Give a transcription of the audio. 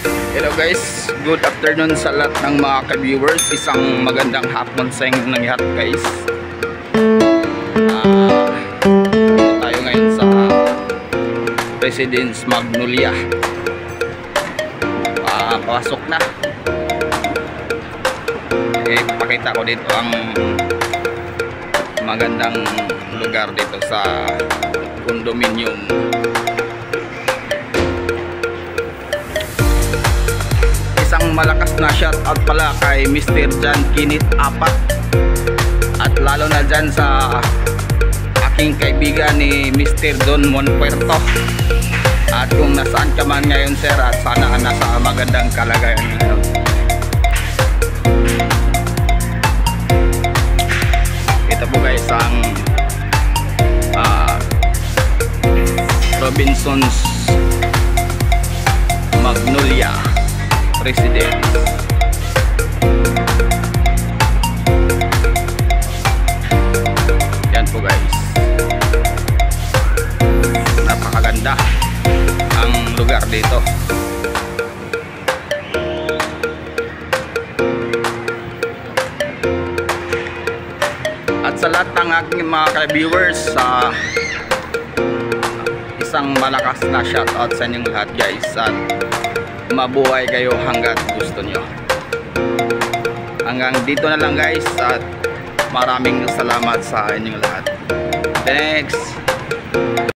Hello guys, good afternoon sa lahat ng mga ka-viewers. Isang magandang hapon sa inyong lahat guys. Dito tayo ngayon sa Residence Magnolia. Pasok na. Pakita ko dito ang magandang lugar dito sa condominium. Isang malakas na shout out pala kay Mr. John Kinit Apat, at lalo na dyan sa aking kaibigan ni Mr. Don Monpuerto. At kung nasaan ka man ngayon sir, at sana nasa magandang kalagayan ngayon. Ito po guys ang Robinsons Magnolia Residence. Yan po guys, napakaganda ang lugar dito. At sa lahat ng aking mga ka-viewers, isang malakas na shoutout sa inyong lahat guys, at mabuhay kayo hanggat gusto nyo. Hanggang dito na lang guys, at maraming salamat sa inyong lahat. Thanks.